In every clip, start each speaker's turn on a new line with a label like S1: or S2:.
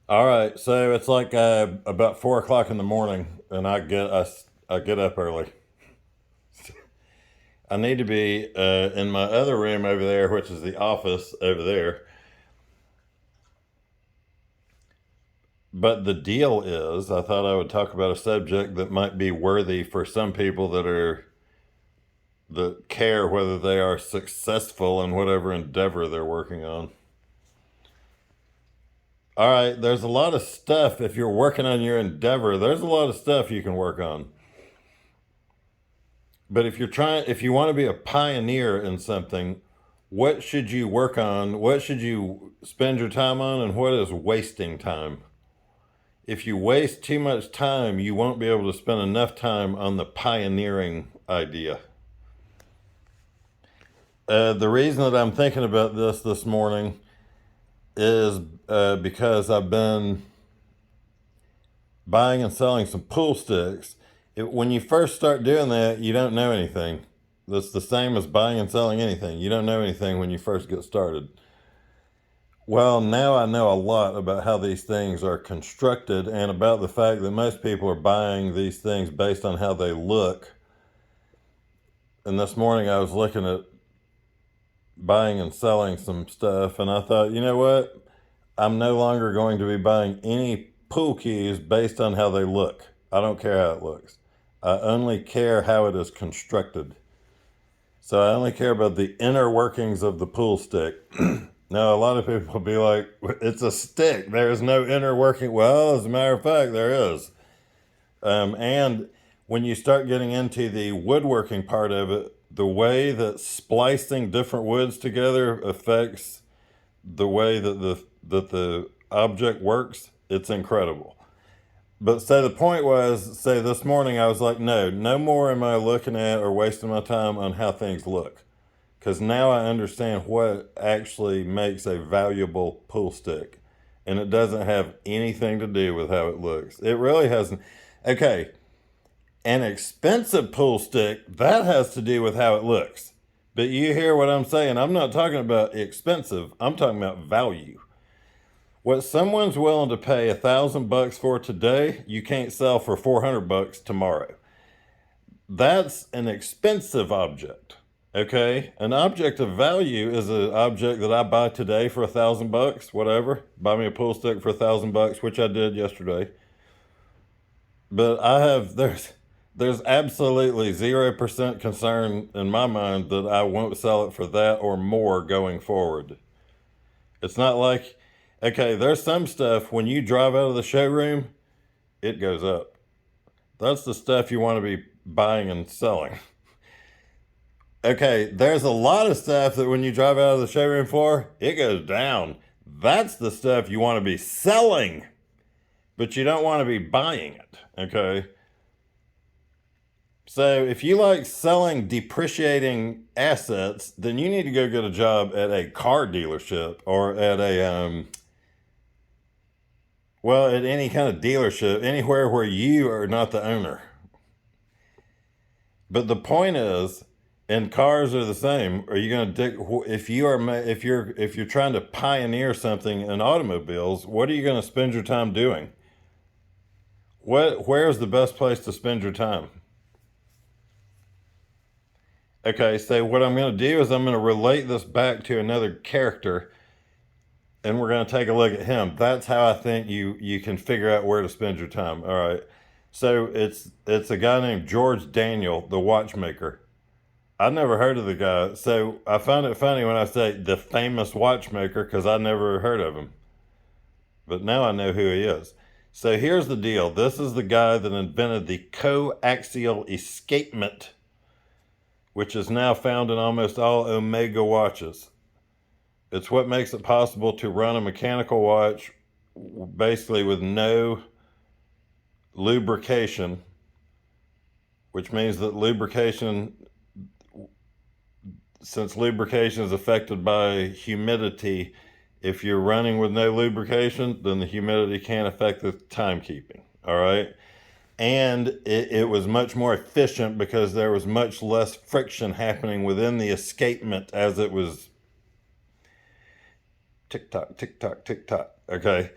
S1: All right, so it's like about 4 o'clock in the morning, and I get up early. I need to be in my other room over there, which is the office over there. But the deal is, I thought I would talk about a subject that might be worthy for some people that care whether they are successful in whatever endeavor they're working on. All right, there's a lot of stuff if you're working on your endeavor. There's a lot of stuff you can work on. But if you want to be a pioneer in something, what should you work on? What should you spend your time on? And what is wasting time? If you waste too much time, you won't be able to spend enough time on the pioneering idea. The reason that I'm thinking about this morning is because I've been buying and selling some pool sticks. When you first start doing that, you don't know anything. That's the same as buying and selling anything. You don't know anything when you first get started. Well, now I know a lot about how these things are constructed and about the fact that most people are buying these things based on how they look. And this morning I was looking at buying and selling some stuff, and I thought, you know what? I'm no longer going to be buying any pool cues based on how they look. I don't care how it looks. I only care how it is constructed. So I only care about the inner workings of the pool stick. Now, a lot of people will be like, it's a stick. There is no inner working. Well, as a matter of fact, there is. And when you start getting into the woodworking part of it, the way that splicing different woods together affects the way that the object works, it's incredible. But say the point was, say this morning I was like, no more am I looking at or wasting my time on how things look. Because now I understand what actually makes a valuable pool stick. And it doesn't have anything to do with how it looks. It really hasn't. Okay, an expensive pool stick, that has to do with how it looks. But you hear what I'm saying? I'm not talking about expensive, I'm talking about value. What someone's willing to pay $1,000 for today, you can't sell for $400 tomorrow. That's an expensive object. Okay, an object of value is an object that I buy today for $1,000, whatever. Buy me a pool stick for $1,000, which I did yesterday. But there's absolutely 0% concern in my mind that I won't sell it for that or more going forward. It's not like, okay, there's some stuff when you drive out of the showroom, it goes up. That's the stuff you want to be buying and selling. Okay, there's a lot of stuff that when you drive out of the showroom floor, it goes down. That's the stuff you want to be selling, but you don't want to be buying it. Okay. So if you like selling depreciating assets, then you need to go get a job at a car dealership or at at any kind of dealership, anywhere where you are not the owner. But the point is, and cars are the same. Are you going to if you're trying to pioneer something in automobiles? What are you going to spend your time doing? Where's the best place to spend your time? Okay, so what I'm going to do is I'm going to relate this back to another character, and we're going to take a look at him. That's how I think you can figure out where to spend your time. All right. So it's a guy named George Daniel, the watchmaker. I never heard of the guy, so I find it funny when I say the famous watchmaker because I never heard of him. But now I know who he is. So here's the deal. This is the guy that invented the coaxial escapement, which is now found in almost all Omega watches. It's what makes it possible to run a mechanical watch basically with no lubrication, which means that since lubrication is affected by humidity, if you're running with no lubrication, then the humidity can't affect the timekeeping. All right. And it was much more efficient because there was much less friction happening within the escapement as it was tick tock, tick tock, tick tock. Okay.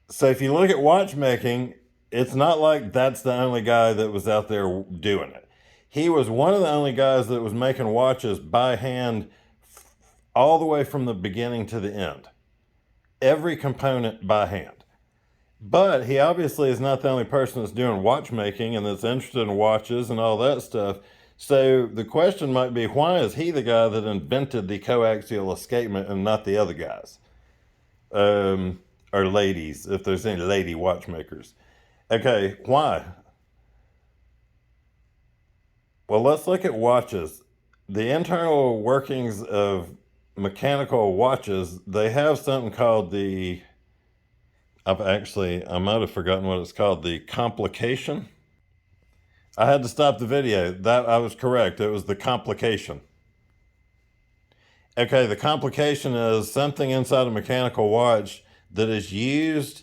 S1: So if you look at watchmaking, it's not like that's the only guy that was out there doing it. He was one of the only guys that was making watches by hand all the way from the beginning to the end. Every component by hand. But he obviously is not the only person that's doing watchmaking and that's interested in watches and all that stuff. So the question might be, why is he the guy that invented the coaxial escapement and not the other guys? Or ladies, if there's any lady watchmakers. Okay, why? Well, let's look at watches. The internal workings of mechanical watches, they have something called I might have forgotten what it's called, the complication. I had to stop the video. That I was correct. It was the complication. Okay, the complication is something inside a mechanical watch that is used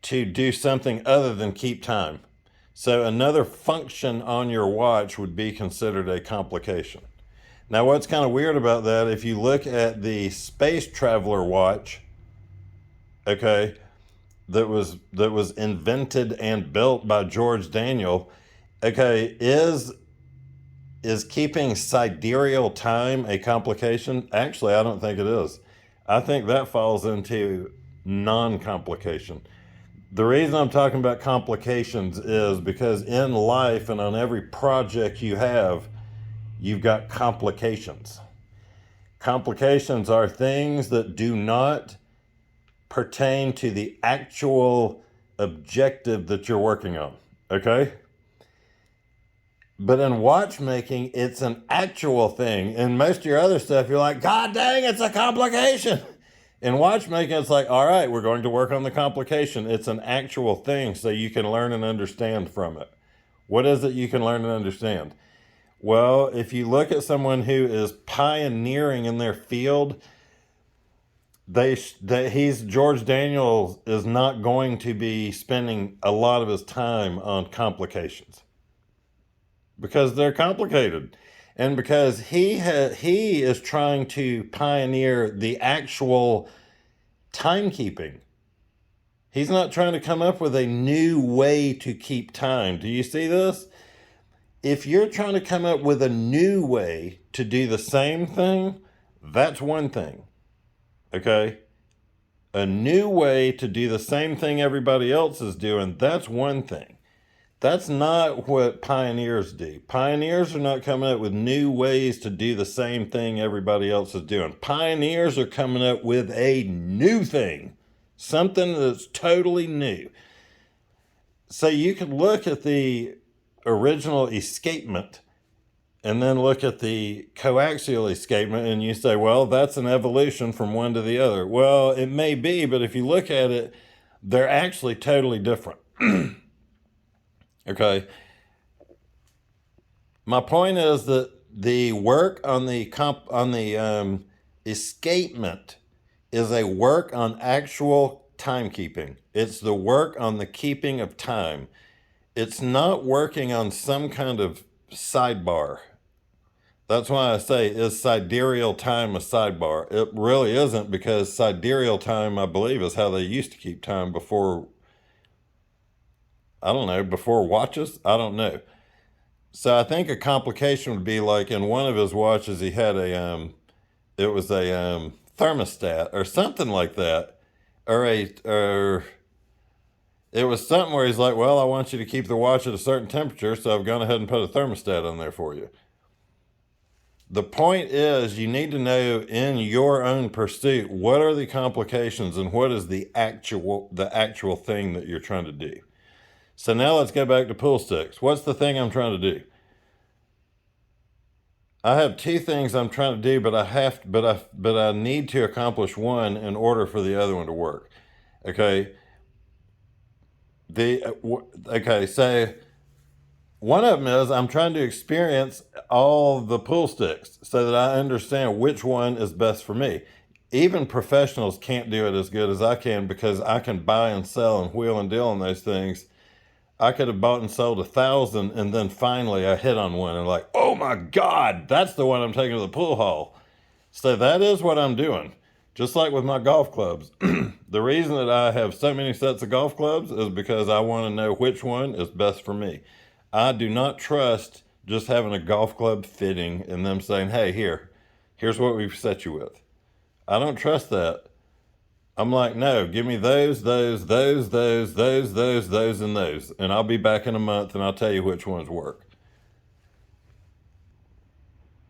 S1: to do something other than keep time. So another function on your watch would be considered a complication. Now, what's kind of weird about that, if you look at the Space Traveler watch, okay, that was invented and built by George Daniel, okay, is keeping sidereal time a complication? Actually, I don't think it is. I think that falls into non-complication. The reason I'm talking about complications is because in life and on every project you've got complications. Complications are things that do not pertain to the actual objective that you're working on, okay? But in watchmaking, it's an actual thing. In most of your other stuff, you're like, God dang, it's a complication. In watchmaking, it's like, all right, we're going to work on the complication. It's an actual thing, so you can learn and understand from it. What is it you can learn and understand? Well, if you look at someone who is pioneering in their field, George Daniel is not going to be spending a lot of his time on complications because they're complicated, and because he is trying to pioneer the actual timekeeping. He's not trying to come up with a new way to keep time. Do you see this? If you're trying to come up with a new way to do the same thing, that's one thing. Okay? A new way to do the same thing everybody else is doing, that's one thing. That's not what pioneers do. Pioneers are not coming up with new ways to do the same thing everybody else is doing. Pioneers are coming up with a new thing, something that's totally new. So you could look at the original escapement and then look at the coaxial escapement and you say, well, that's an evolution from one to the other. Well, it may be, but if you look at it, they're actually totally different. Okay. My point is that the work on the escapement is a work on actual timekeeping. It's the work on the keeping of time. It's not working on some kind of sidebar. That's why I say, is sidereal time a sidebar? It really isn't, because sidereal time, I believe, is how they used to keep time before, I don't know, before watches? I don't know. So I think a complication would be like in one of his watches, he had it was a thermostat or something like that. Or it was something where he's like, well, I want you to keep the watch at a certain temperature, so I've gone ahead and put a thermostat on there for you. The point is, you need to know in your own pursuit, what are the complications and what is the actual thing that you're trying to do. So now let's go back to pool sticks. What's the thing I'm trying to do? I have two things I'm trying to do, but I need to accomplish one in order for the other one to work. Okay. So one of them is I'm trying to experience all the pool sticks so that I understand which one is best for me. Even professionals can't do it as good as I can, because I can buy and sell and wheel and deal on those things. I could have bought and sold 1,000, and then finally I hit on one and like, oh my God, that's the one I'm taking to the pool hall. So that is what I'm doing. Just like with my golf clubs. The reason that I have so many sets of golf clubs is because I want to know which one is best for me. I do not trust just having a golf club fitting and them saying, hey, here's what we've set you with. I don't trust that. I'm like, no, give me those, and those. And I'll be back in a month and I'll tell you which ones work.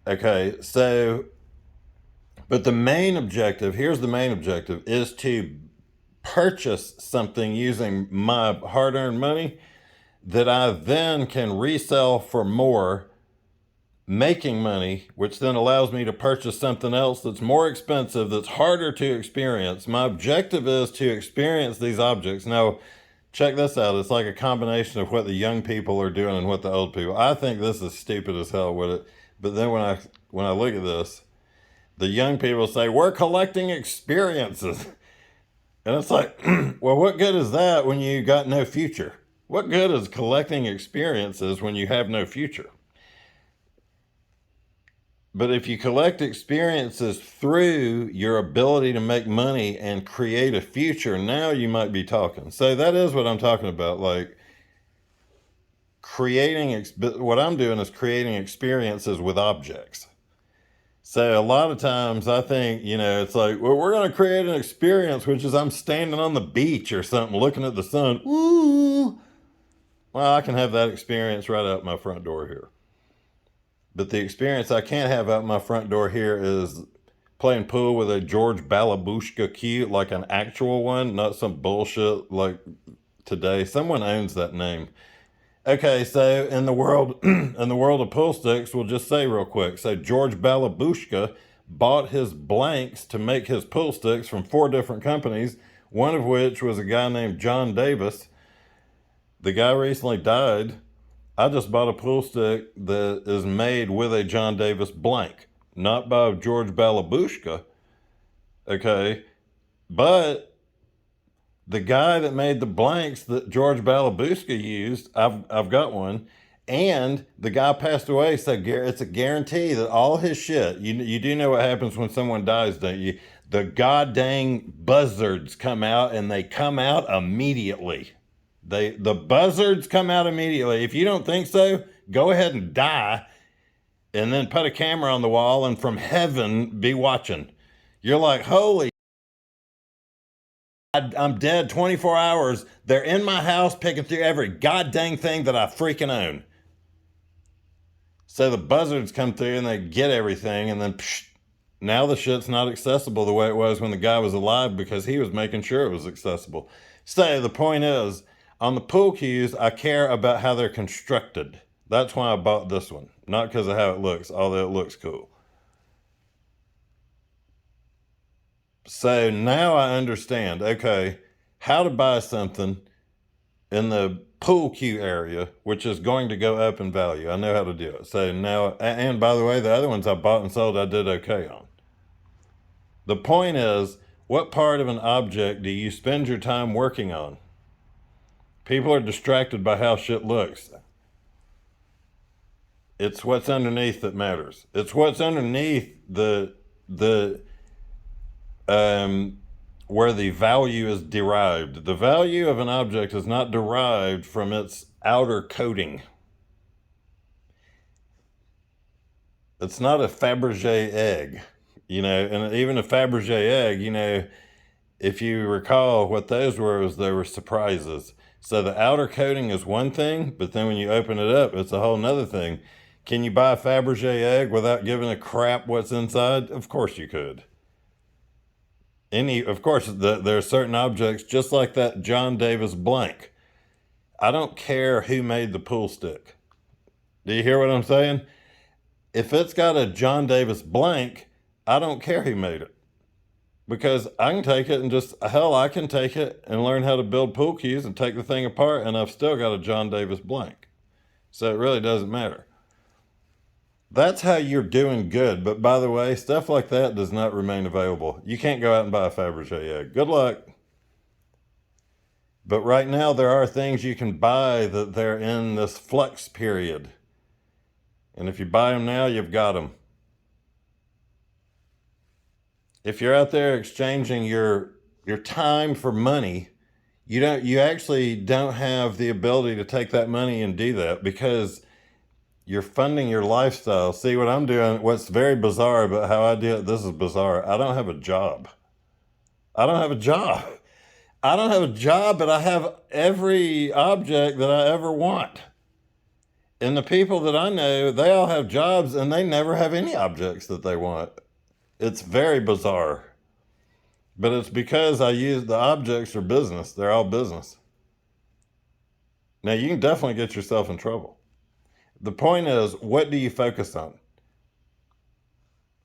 S1: Okay, so, but the main objective, here's the main objective, is to purchase something using my hard-earned money that I then can resell for more, making money, which then allows me to purchase something else that's more expensive, that's harder to experience. My objective is to experience these objects. Now, check this out. It's like a combination of what the young people are doing and what the old people. I think this is stupid as hell with it. But then when I look at this, the young people say, we're collecting experiences. And it's like, well, what good is that when you got no future? What good is collecting experiences when you have no future? But if you collect experiences through your ability to make money and create a future, now you might be talking. So that is what I'm talking about. Like what I'm doing is creating experiences with objects. So a lot of times I think, it's like, well, we're going to create an experience, which is I'm standing on the beach or something, looking at the sun. Ooh. Well, I can have that experience right out my front door here. But the experience I can't have out my front door here is playing pool with a George Balabushka cue, like an actual one, not some bullshit like today. Someone owns that name. Okay, so in the world of pool sticks, we'll just say real quick. So George Balabushka bought his blanks to make his pool sticks from 4 different companies, one of which was a guy named John Davis. The guy recently died. I just bought a pool stick that is made with a John Davis blank, not by George Balabushka. Okay, but the guy that made the blanks that George Balabushka used, I've got one, and the guy passed away, so it's a guarantee that all his shit, you do know what happens when someone dies, don't you? The goddamn buzzards come out, and they come out immediately. The buzzards come out immediately. If you don't think so, go ahead and die, and then put a camera on the wall, and from heaven be watching. You're like, holy, I'm dead 24 hours. They're in my house picking through every goddamn thing that I freaking own. So the buzzards come through and they get everything, and then now the shit's not accessible the way it was when the guy was alive, because he was making sure it was accessible. So the point is, on the pool cues, I care about how they're constructed. That's why I bought this one. Not because of how it looks, although it looks cool. So now I understand, okay, how to buy something in the pool cue area, which is going to go up in value. I know how to do it. So now, and by the way, the other ones I bought and sold, I did okay on. The point is, what part of an object do you spend your time working on? People are distracted by how shit looks. It's what's underneath that matters. It's what's underneath where the value is derived. The value of an object is not derived from its outer coating. It's not a Fabergé egg, and even a Fabergé egg, if you recall what those were, they were surprises. So the outer coating is one thing, but then when you open it up, it's a whole nother thing. Can you buy a Fabergé egg without giving a crap what's inside? Of course you could. Of course, there are certain objects, just like that John Davis blank. I don't care who made the pool stick. Do you hear what I'm saying? If it's got a John Davis blank, I don't care who made it. Because I can take it and I can take it and learn how to build pool cues and take the thing apart, and I've still got a John Davis blank. So it really doesn't matter. That's how you're doing good. But by the way, stuff like that does not remain available. You can't go out and buy a Fabergé egg. Good luck. But right now, there are things you can buy that they're in this flux period. And if you buy them now, you've got them. If you're out there exchanging your time for money, you actually don't have the ability to take that money and do that because you're funding your lifestyle. See what I'm doing, what's very bizarre about how I do it, this is bizarre. I don't have a job. I don't have a job. I don't have a job, but I have every object that I ever want. And the people that I know, they all have jobs and they never have any objects that they want. It's very bizarre. But it's because I use the objects are business. They're all business. Now, you can definitely get yourself in trouble. The point is, what do you focus on?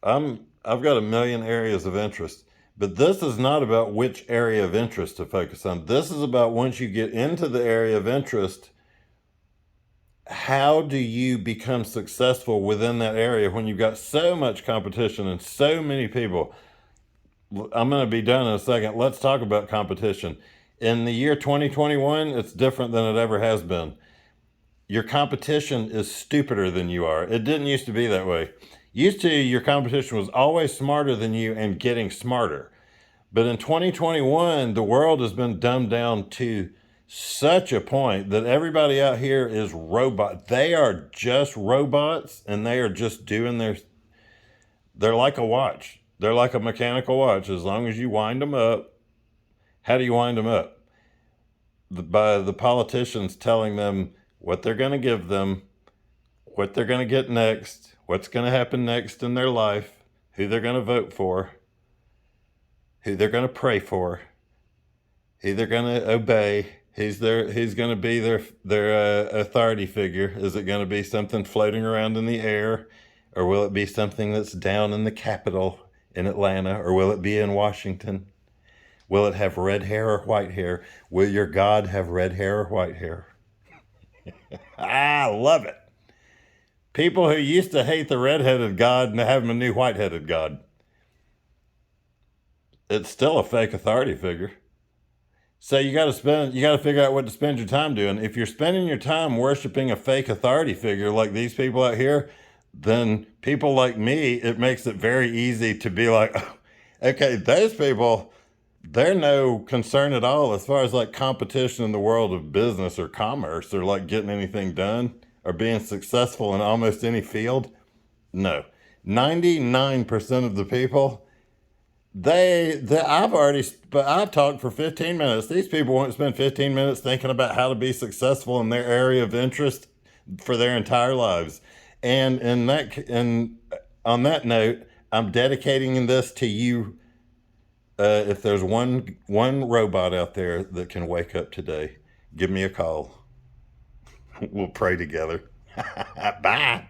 S1: I've got a million areas of interest, but this is not about which area of interest to focus on. This is about once you get into the area of interest, how do you become successful within that area when you've got so much competition and so many people? I'm going to be done in a second. Let's talk about competition. In the year 2021, it's different than it ever has been. Your competition is stupider than you are. It didn't used to be that way. Used to, your competition was always smarter than you and getting smarter. But in 2021, the world has been dumbed down to such a point that everybody out here is robot. They are just robots and they are just doing they're like a watch. They're like a mechanical watch. As long as you wind them up, how do you wind them up? By the politicians telling them what they're going to give them, what they're going to get next, what's going to happen next in their life, who they're going to vote for, who they're going to pray for, who they're going to obey, who's going to be their authority figure. Is it going to be something floating around in the air, or will it be something that's down in the Capitol in Atlanta, or will it be in Washington? Will it have red hair or white hair? Will your God have red hair or white hair? I love it. People who used to hate the red-headed God and have a new white-headed God. It's still a fake authority figure. So you got to figure out what to spend your time doing. If you're spending your time worshiping a fake authority figure like these people out here, then people like me, it makes it very easy to be like, okay, those people, they're no concern at all as far as like competition in the world of business or commerce or like getting anything done or being successful in almost any field. No, 99% of the people, I've talked for 15 minutes. These people won't spend 15 minutes thinking about how to be successful in their area of interest for their entire lives. And on that note, I'm dedicating this to you. If there's one robot out there that can wake up today, give me a call. We'll pray together. Bye.